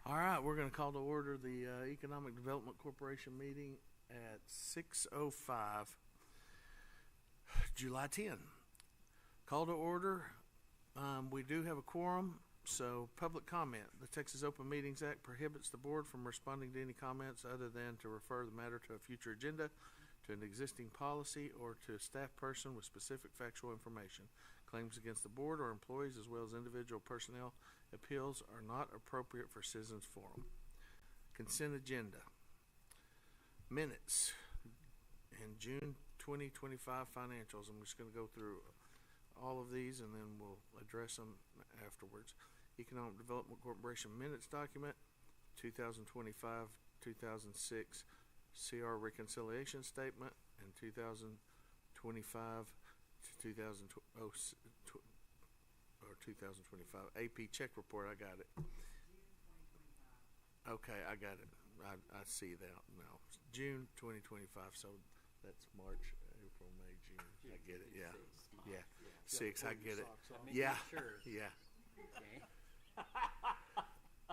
All right, we're going to call to order the Economic Development Corporation meeting at 6:05, July 10. Call to order. We do have a quorum, so public comment. The Texas Open Meetings Act prohibits the board from responding to any comments other than to refer the matter to a future agenda, to an existing policy, or to a staff person with specific factual information. Claims against the board or employees as well as individual personnel appeals are not appropriate for citizens forum. Consent agenda. Minutes and June 2025 financials. I'm just going to go through all of these and then we'll address them afterwards. Economic Development Corporation minutes document, 2025-2006 CR reconciliation statement, and 2025 to 2025 AP check report. I got it. Okay, I got it. I see that now. June 2025. So that's March, April, May, June. I get it. Yeah. Yeah. 6. I get it. Yeah. Yeah.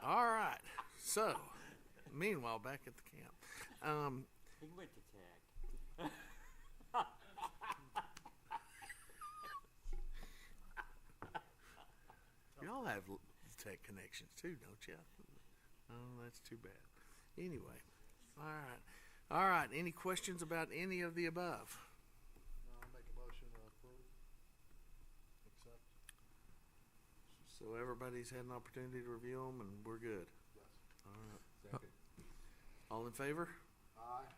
All right. So, meanwhile, back at the camp. He went to tech. Y'all have tech connections too, don't you? Oh, that's too bad. Anyway, all right. Any questions about any of the above? No, I'll make a motion to approve. Accept. So everybody's had an opportunity to review them, and we're good. Yes. All right. Second. All in favor? Aye.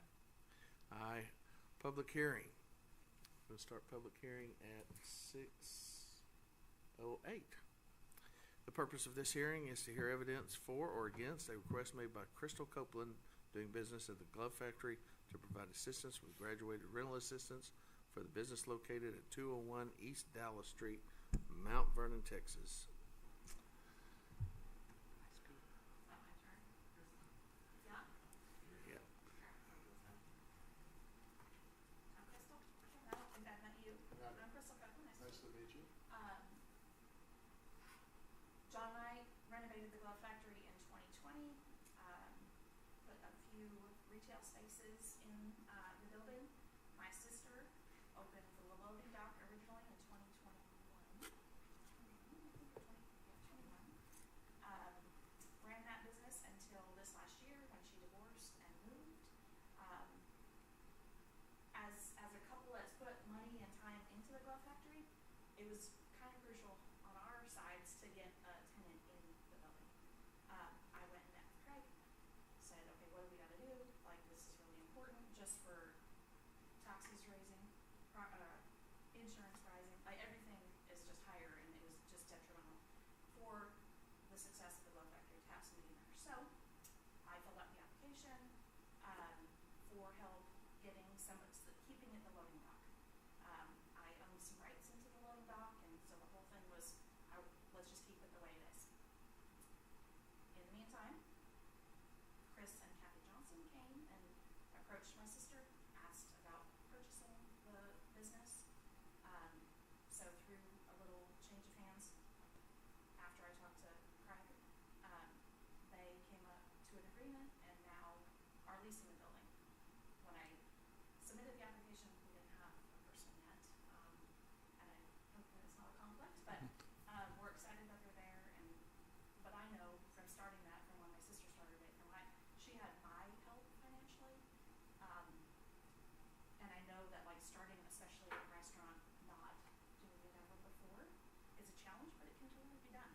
Aye. Public hearing. We'll start public hearing at 6:08. The purpose of this hearing is to hear evidence for or against a request made by Crystal Copeland doing business at the Glove Factory to provide assistance with graduated rental assistance for the business located at 201 East Dallas Street, Mount Vernon, Texas. Nice to meet you. John and I renovated the Glove Factory in 2020, put a few retail spaces in the building. My sister opened the loading dock originally in 2021. Ran that business until this last year when she divorced and moved. As a couple that's put money and time into the Glove Factory, it was kind of crucial on our sides to get a tenant in the building. I went and met with Craig, said, okay, what do we got to do? Like, this is really important just for taxes raising, insurance rising, like everything is just higher, and it was just detrimental for the success of the Glove Factory to have somebody in there. So I filled out the application for help getting keeping it the loading dock. I owned some rights into the loading dock, and so the whole thing was, let's just keep it the way it is. In the meantime, Chris and Kathy Johnson came and approached my sister, asked about purchasing the business. So through a little change of hands, after I talked to Craig, they came up to an agreement and now are leasing the building. When I submitted the application, we didn't have a person yet, and I hope that it's not a conflict, but we're excited that they're there. But I know from starting that, from when my sister started it, she had my help financially, and I know that like starting, especially a restaurant, not doing it ever before, is a challenge, but it can totally be done.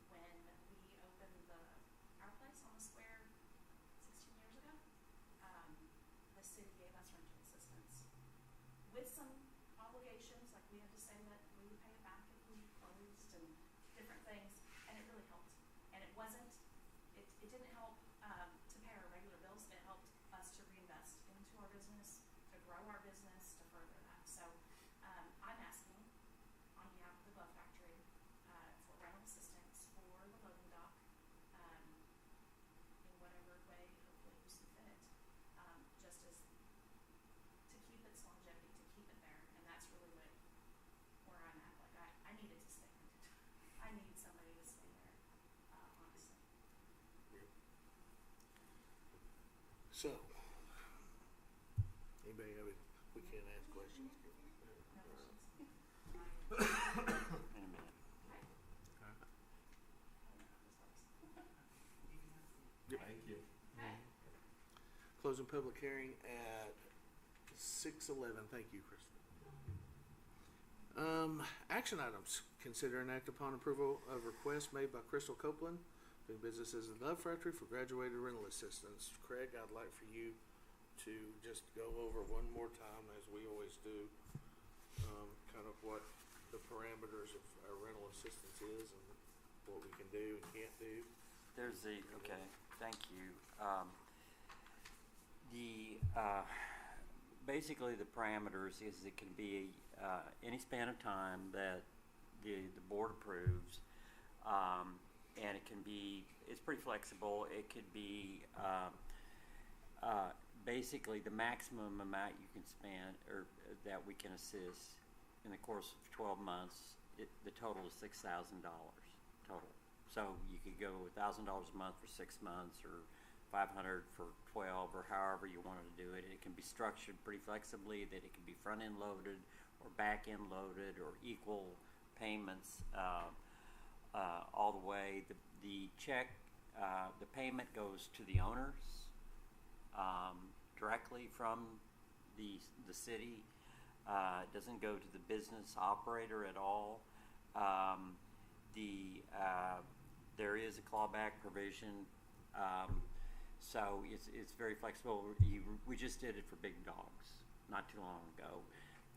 When we opened our place on the square 16 years ago, the city gave us rental assistance with some obligations, like we had to say that we would pay it back if we closed and different things, and it really helped. And it didn't help to pay our regular bills. It helped us to reinvest into our business, to grow our business, to further that. So I'm asking on behalf of the Glove Factory for rental assistance for the loading dock in whatever way hopefully you see fit, just as to keep its longevity, to keep it there. And that's really where I'm at. Like I needed to stay. I need somebody to stay there, honestly. Anybody have it? We can't ask questions. No questions. In a minute. Thank you. Closing public hearing at 6:11. Thank you, Kristen. Action items. Consider an act upon approval of request made by Crystal Copeland, doing business as the Love Factory, for graduated rental assistance. Craig, I'd like for you to just go over one more time, as we always do, kind of what the parameters of our rental assistance is and what we can do and can't do. There's the, okay, thank you. Basically the parameters is it can be any span of time that the board approves, and it can be, it's pretty flexible. It could be basically the maximum amount you can spend or that we can assist in the course of 12 months. The total is $6,000 total. So you could go $1,000 a month for 6 months, or $500 for 12, or however you wanted to do it. It can be structured pretty flexibly, that it can be front end loaded or back end loaded, or equal payments all the way. The check, the payment goes to the owners directly from the city. It doesn't go to the business operator at all. There is a clawback provision, so it's very flexible. We just did it for big dogs not too long ago.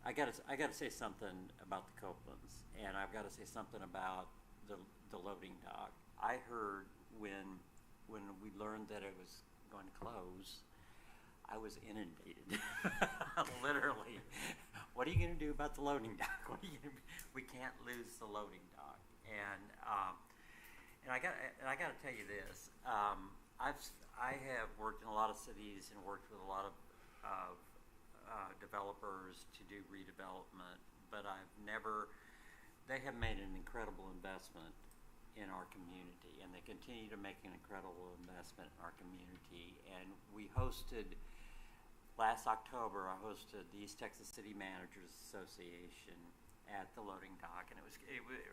I gotta say something about the Copelands, and I've got to say something about the loading dock. I heard when we learned that it was going to close, I was inundated, literally. What are you going to do about the loading dock? We can't lose the loading dock, and I got to tell you this. I have worked in a lot of cities and worked with a lot of developers to do redevelopment, but they have made an incredible investment in our community, and they continue to make an incredible investment in our community. And we hosted, last October, I hosted the East Texas City Managers Association at the loading dock, and it was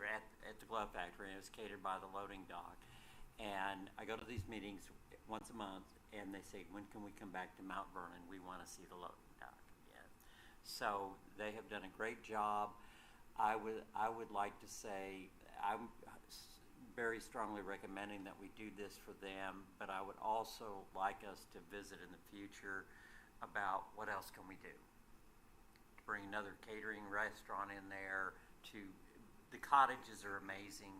at the Glove Factory, and it was catered by the loading dock. And I go to these meetings once a month, and they say, when can we come back to Mount Vernon? We want to see the loading dock again. So they have done a great job. I would like to say, I'm very strongly recommending that we do this for them, but I would also like us to visit in the future about what else can we do. To bring another catering restaurant in there. The cottages are amazing.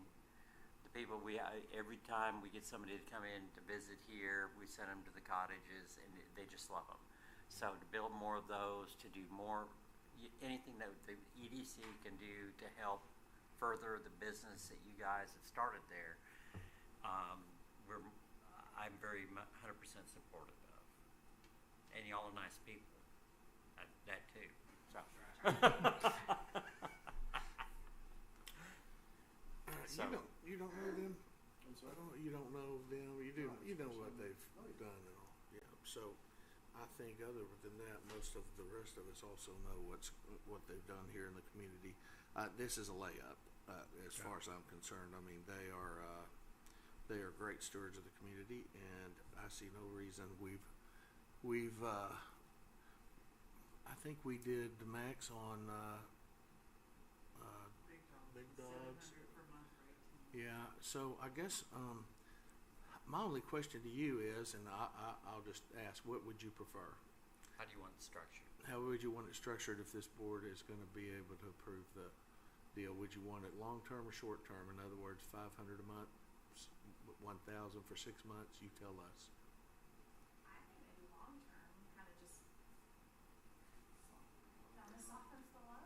The people every time we get somebody to come in to visit here, we send them to the cottages, and they just love them. So to build more of those, to do more, anything that the EDC can do to help further the business that you guys have started there, I'm very 100% supportive of. And y'all are nice people. That too. So. You don't know them. I'm sorry? You don't know them. You do. You know what they've done and all. Yeah. So, I think other than that, most of the rest of us also know what they've done here in the community. This is a layup, as far as I'm concerned. I mean, they are great stewards of the community, and I see no reason we've I think we did the max on big dogs. $700 per month for 18 months. Yeah. So I guess my only question to you is, and I'll just ask, what would you prefer? How do you want it structured? How would you want it structured if this board is going to be able to approve the deal? Would you want it long-term or short-term? In other words, $500 a month, $1,000 for 6 months? You tell us. I think maybe long term, kind of just kind of softens the low.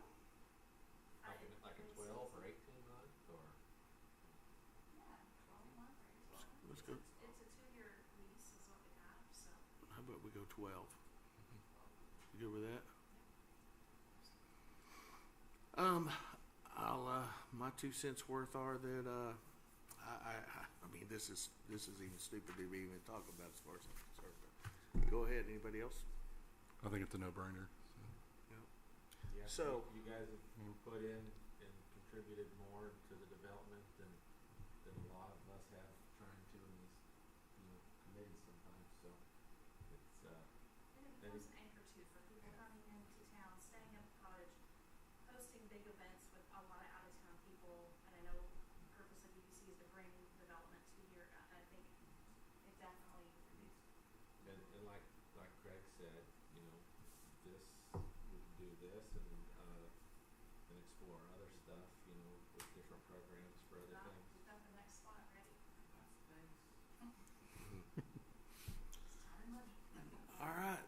Like a 12 or 18 month, or? Yeah, 12 month or 12. Let's go. It's a 2-year lease is what we have, so. How about we go 12? You good with that? My 2 cents worth are that I mean, this is even stupid to even talk about as far as I'm concerned. But go ahead. Anybody else? I think it's a no-brainer. Yeah, So- you guys have put in and contributed more to the development than a lot of us have trying to in these, committees sometimes, so it's, And it becomes an anchor too for people coming into town, staying at the cottage, hosting big events with a lot of out-of-town people. And I know the purpose of EDC is to bring development to here. I think it definitely, and like Craig said, this, we can do this and explore other stuff, with different programs for other things. we've got the next spot ready. Thanks. Time and money. All right,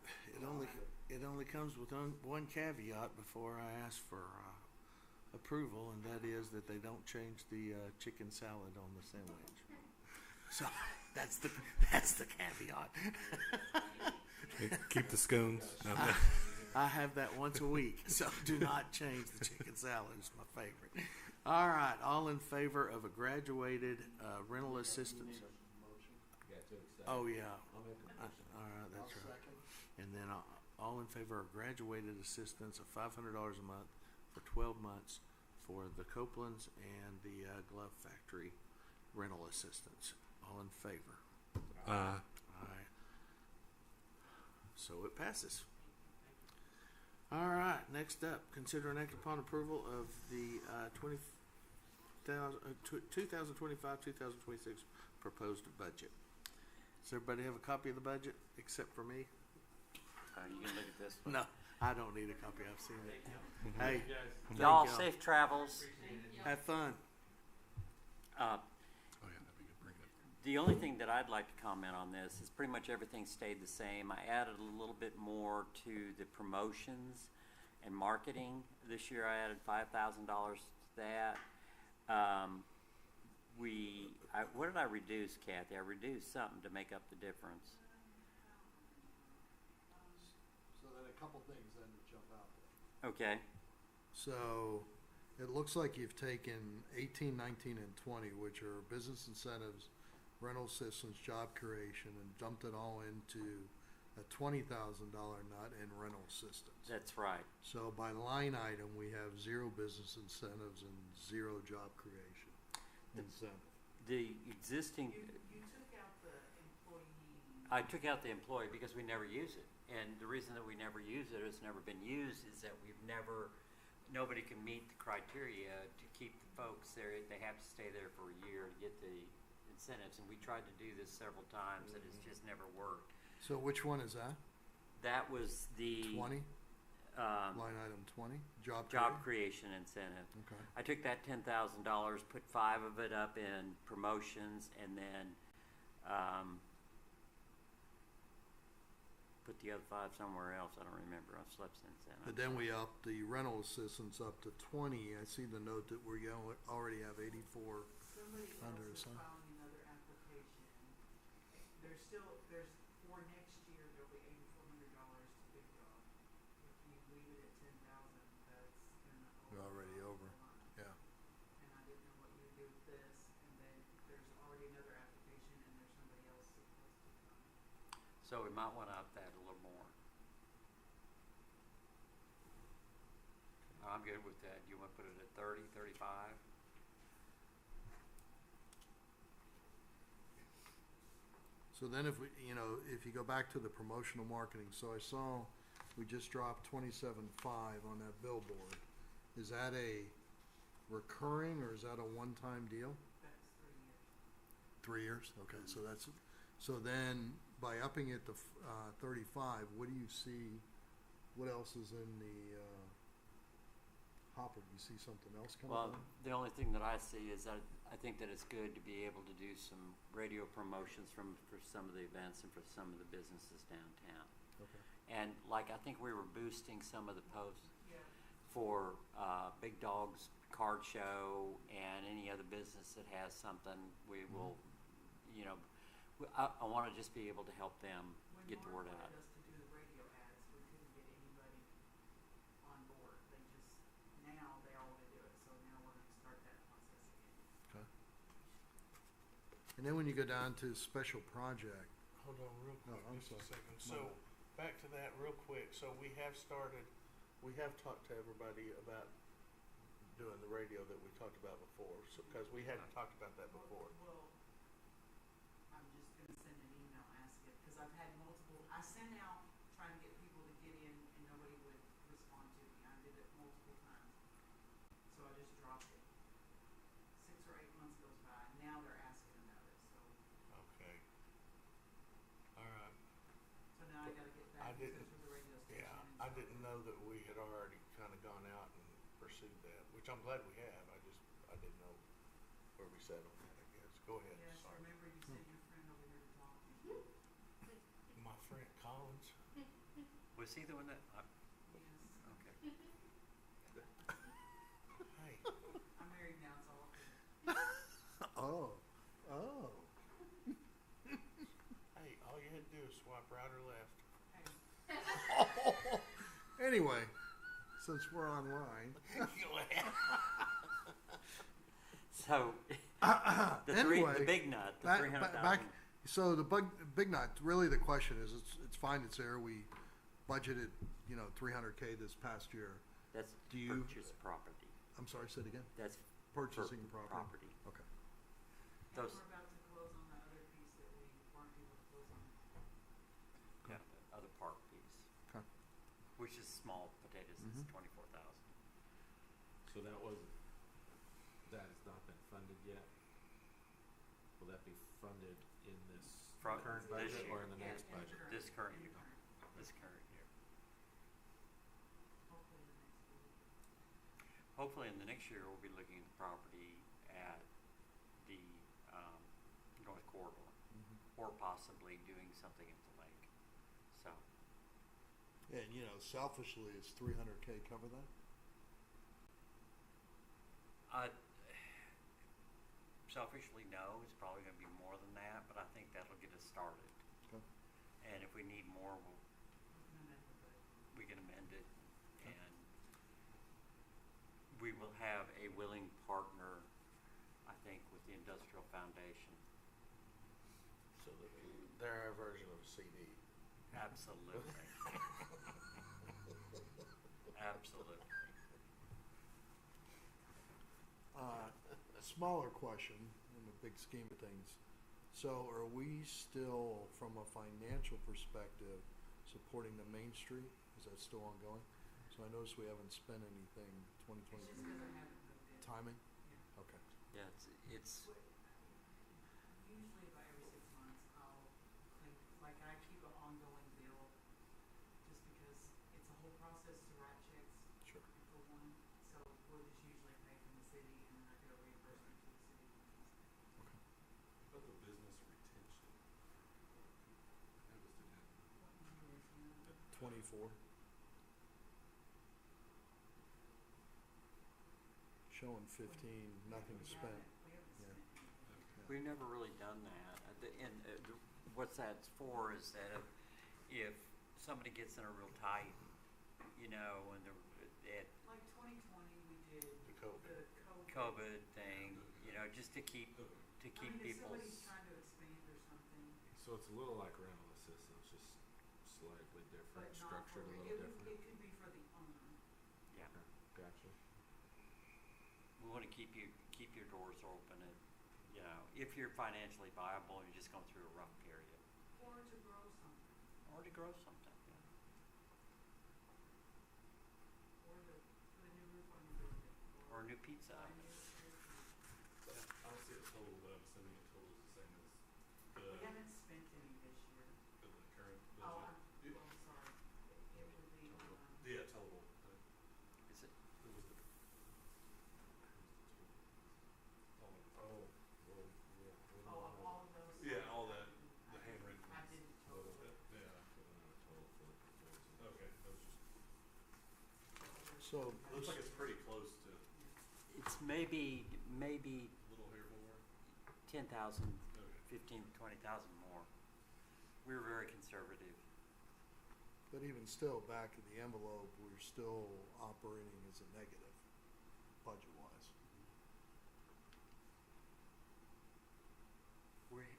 it only comes with one caveat before I ask for approval, and that is that they don't change the chicken salad on the sandwich. So that's the caveat. Keep the scones. No, no. I have that once a week, so do not change the chicken salad. It's my favorite. All right, all in favor of a graduated rental assistance? Motion. You got to accept. Oh yeah. I'll make a motion. All right, I'll that's right. second. And then all in favor of graduated assistance of $500 a month for 12 months for the Copelands and the Glove Factory rental assistance. All in favor? Aye. So it passes. All right, next up, consider and act upon approval of the 2025-2026 proposed budget. Does everybody have a copy of the budget except for me? You can look at this one. No, I don't need a copy. I've seen it. Hey, thank Y'all, y'all. safe travels. Have fun. Uh, Oh yeah, that'd be good. Bring it. The only thing that I'd like to comment on this is pretty much everything stayed the same. I added a little bit more to the promotions and marketing. This year I added $5,000 to that. What did I reduce, Kathy? I reduced something to make up the difference. So then a couple things then to jump out there. Okay, So it looks like you've taken 18, 19, and 20, which are business incentives, rental assistance, job creation, and dumped it all into a $20,000 nut in rental assistance. that's right. So by line item, we have 0 business incentives and 0 job creation incentive. The existing, You took out the employee. I took out the employee because we never use it. And the reason that we never use it, it's never been used, is that nobody can meet the criteria to keep the folks there. They have to stay there for a year to get the incentives. And we tried to do this several times and it's just never worked. So which one is that? That was the 20? Line item 20? Job creation incentive. Okay. I took that $10,000, put 5 of it up in promotions, and then put the other 5 somewhere else. I don't remember. I've slept since then. But then we upped the rental assistance up to 20. I see the note that we already have 84. Somebody Under else is some. filing another application. There's for next year, there'll be $8,400 to Big Dog. If you leave it at 10,000, that's gonna. We're already over. the line. Yeah. And I didn't know what you would do with this, and then there's already another application, and there's somebody else supposed to come. So we might want to up that a little more. I'm good with that. You want to put it at 30, 35? So then if if you go back to the promotional marketing, so I saw we just dropped 27.5 on that billboard. Is that a recurring or is that a one-time deal? That's 3 3 years. years? Okay, so then by upping it to 35, what do you see, what else is in the hopper? Do you see something else coming Well, on? the only thing that I see is that I think that it's good to be able to do some radio promotions for some of the events and for some of the businesses downtown. Okay. And like I think we were boosting some of the posts Yeah. for Big Dog's card show and any other business that has something. We will, I want to just be able to help them When get the word Mark out. wanted us to do the radio ads, we couldn't get anybody on board. Now they all want to do it, so now we're gonna start that process again. Okay. And then when you go down to special project, Hold on real quick, I'm just a sorry. second. My So, bad. back to that real quick. So we have talked to everybody about doing the radio that we talked about before. So, because we hadn't talked about that before. Well, I'm just gonna send an email asking, cause I've had multiple, I sent out trying to get people to get in and nobody would respond to me. I did it multiple times. So I just dropped it. 6 or 8 months goes by, now they're asking about it, so, Okay. All right. so now I gotta get I back in didn't- touch with the radio station. Yeah, and I talk didn't to know them. that we had already kind of gone out and pursued that, which I'm glad we have. I didn't know where we sat on that, I guess. Go ahead, Yes, sorry. remember you sent your friend over here to talk to you. My friend Collins. Was he the one that, Yes, okay. Hey, I'm married now, it's all good. Oh, oh. hey, all you had to do is swipe right or left. Hey, Anyway, since we're online, So, the Anyway, big nut, the back, 300,000. back, so the big nut, really the question is, it's fine, it's there, we budgeted, 300K this past year. That's do you- purchase property. I'm sorry, say it again? That's Purchasing for property? property. Okay. and Those- we're about to close on the other piece that we weren't able to close on. Yeah, the other park piece, Okay. which is small potatoes, Mhm. it's 24,000. So that has not been funded yet? Will that be funded in this From current this budget or in the year. next budget? This current in year. current. This current year. Hopefully the next week. Hopefully in the next year, we'll be looking at the property at the, North Corridor, Mhm. or possibly doing something at the lake. So, And, selfishly, is 300K cover that? selfishly, no, it's probably gonna be more than that, but I think that'll get us started. Okay. And if we need more, We can amend we can amend the budget. it, and we will have a willing partner, I think, with the Industrial Foundation. So they're our version of a CD. Absolutely. Absolutely. Smaller question in the big scheme of things. So are we still, from a financial perspective, supporting the Main Street? Is that still ongoing? So I noticed we haven't spent anything It's 2020 just because I haven't moved in. timing? Yeah. Okay. Yeah, it's, Usually about every 6 months, I'll clean, like I keep an ongoing bill, just because it's a whole process to write checks Sure. for one. So we'll just usually pay from the city and then I get a reimbursement to the city. Okay. But the business retention, that was the net. What number is that? 24. Showing 15, nothing We spent. haven't Yeah. spent anything. we've never really done that. What that's for is that if somebody gets in a real tight, and Like 2020, we did The COVID. the COVID thing, just to keep I mean, if people's. somebody's trying to expand or something, So it's a little like rental assistance, just slightly but different, not for, structured a it little would, different. it could be for the owner. Yeah, Okay, gotcha. we want to keep your doors open, and if you're financially viable and you're just going through a rough period, Or to grow something, or to grow something. Yeah. or to put a new roof on your building, Or a new pizza. buy new equipment. I don't see a total, but I'm assuming a total is the same as We haven't spent any this year. the current budget. Oh, I'm, Yeah. well, sorry, it would be, Total. Yeah, total. Is it? It was the. Oh, well, yeah. oh, of all of those. Yeah, all I that, didn't- the handwritten. I didn't total it. Yeah, Total for the proposal. okay, that was just, So, it looks like it's pretty close to It's maybe a little here more. 10,000, Okay. 15, 20,000 more. We were very conservative. but even still, back of the envelope, we're still operating as a negative, budget-wise.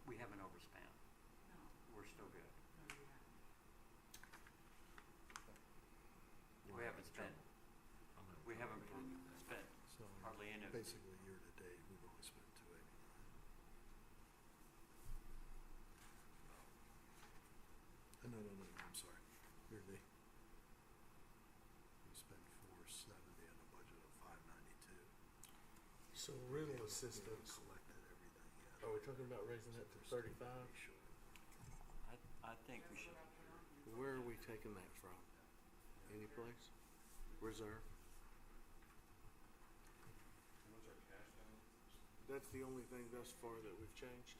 We haven't overspent. No, We're still good. no, you haven't. So rental assistance, Collected everything yet. are we talking about raising that to 35? I think we That's should. what I put on here. Where are we taking that from? Any place? Reserve? How much our cash balance? That's the only thing thus far that we've changed.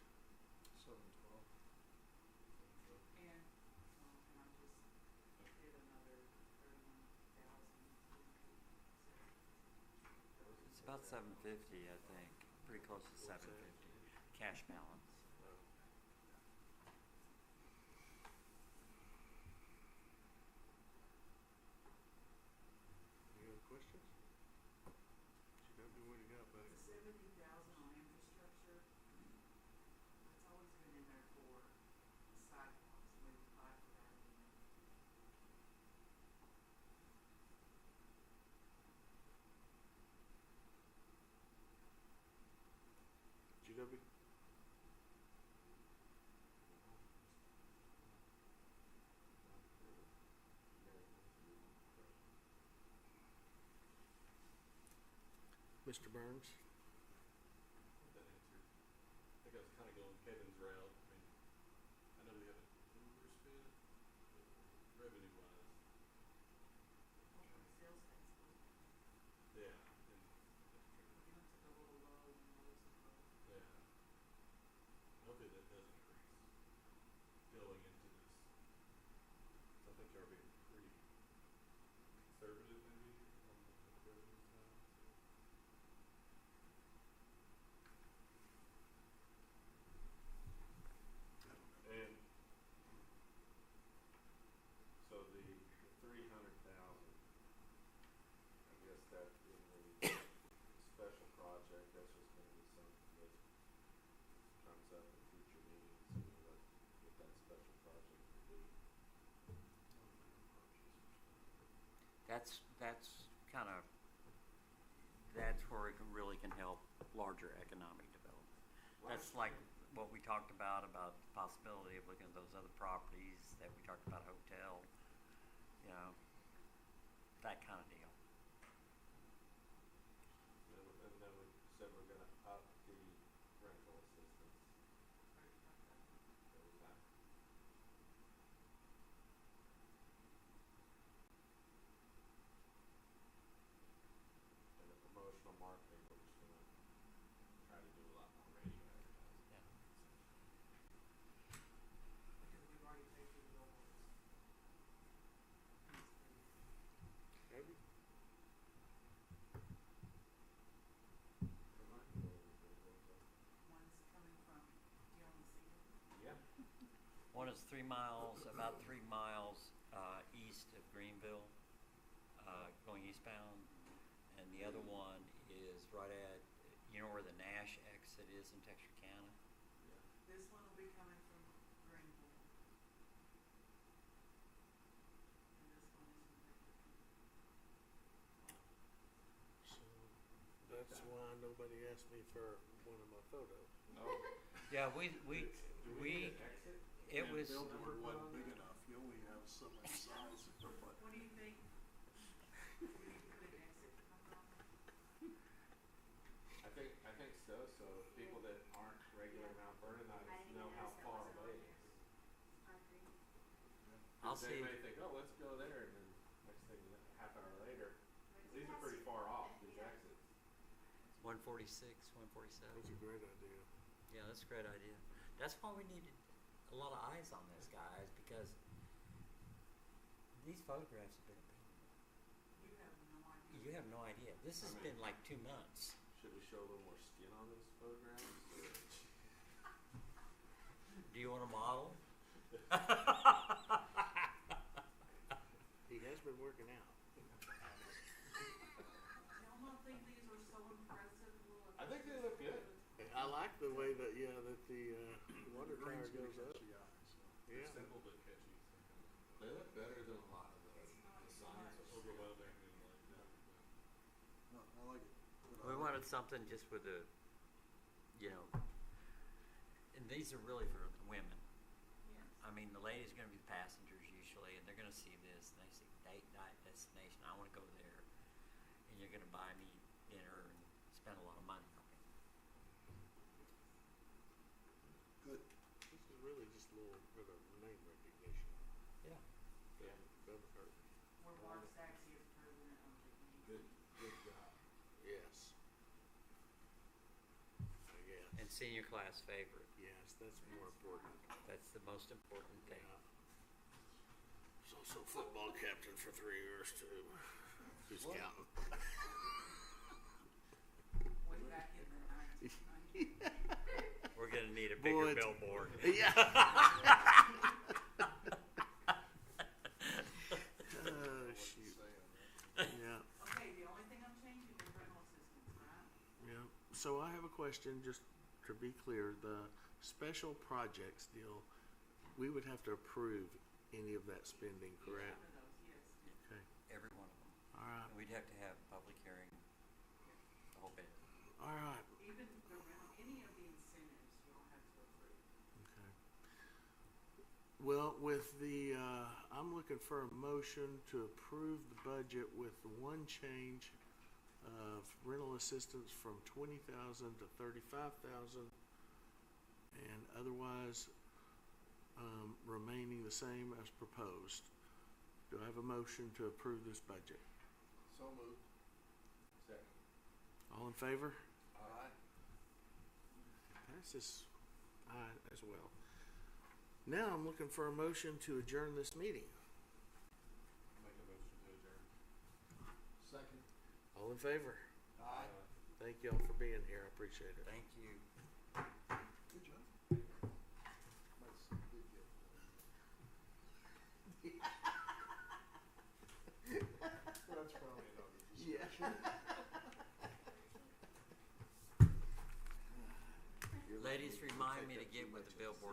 712. And I'm just did another 31,000. It's about 750, I think. Pretty close to 750 cash balance. Any other questions? GW, what do you got, buddy? The 70,000 on infrastructure, it's always been in there for sidewalks, and we applied for that again. GW? Mr. Burns? That answered. I think I was kind of going Kevin's route. I mean, I know we haven't overspent, but revenue wise, Sales tax, yeah. we went to the little low and lows and lows. Yeah. Hopefully that does increase going into this. So I think you're being pretty conservative maybe on the revenue side. And so the 300,000, I guess that in the special project, that's just gonna be something that comes up in future meetings, you know, what that special project would be. That's kind of, where it really can help larger economic development. That's like what we talked about the possibility of looking at those other properties that we talked about, hotel, you know, that kind of deal. And then we said we're gonna up the rental assistance. What was that? And the promotional marketing, we're just gonna try to do a lot more radio advertising. Yeah. Because we've already paid for the billboards. Abby? Remind me what the billboards are. One's coming from, do you wanna see it? Yeah. One is 3 miles, about 3 miles east of Greenville, going eastbound, and the other one is right at, you know where the Nash exit is in Texarkana? Yeah. This one will be coming from Greenville. And this one is from Texarkana. So that's why nobody asked me for one of my photos. Oh. Yeah, we Do we need an exit? it was, Billboard wasn't big enough, you only have so much size. What do you think? We need to put an exit number on it? I think so, so people that aren't regular Mount Vernonites know how far away it is. I'll 'Cause they see. may think, oh, let's go there, and then next thing, half hour later, these are pretty far off, these exits. 146, That's 147. a great idea. Yeah, that's a great idea. That's why we needed a lot of eyes on this, guys, because these photographs have been opinion. You have no idea. You have no idea. This has been like 2 months. Should we show a little more skin on those photographs? Or? Do you want a model? He has been working out. Y'all don't think these are so impressive, little. I think they look good. I like the way that, yeah, that the water tower Green's gonna goes up. catch the eye, so. Yeah. Simple but catchy. They look better than a lot of the signs. Overwhelming and like that. No, I like it. But We I like wanted it. something just with a, you know, and these are really for the women. Yes. I mean, the ladies are going to be the passengers usually, and they're going to see this, and they say, date night destination, I want to go there. And you're going to buy me dinner and spend a lot of money on little bit of name recognition. Yeah. Where Mark Saxey is president of the Good, good job. Yes. I guess. And senior class favorite. Yes, that's more important. That's the most important thing. Yeah. Was also football captain for 3 years too. Who's counting? way back in the 1990s. We're gonna need a Boy, bigger it's- billboard. Yeah. Oh, shoot. Yeah. Okay, the only thing I'm changing is rental assistance, right? Yeah, so I have a question, just to be clear, the special projects deal, we would have to approve any of that spending, Each correct? one of those, yes. Okay, Every one of them. all right, And we'd have to have public hearing, the whole bit. all right, Even the rental, any of the incentives, you'll have to approve. okay. Well, with the, I'm looking for a motion to approve the budget with the one change of rental assistance from 20,000 to 35,000, and otherwise, remaining the same as proposed. Do I have a motion to approve this budget? So moved. Second. All in favor? Aye. Passes aye as well. Now I'm looking for a motion to adjourn this meeting. Make a motion to adjourn. Second. All in favor? Aye. Thank y'all for being here. I appreciate it. Thank you. Good job. That's a big gift. That's probably another Yeah. Ladies, remind me to get with the billboard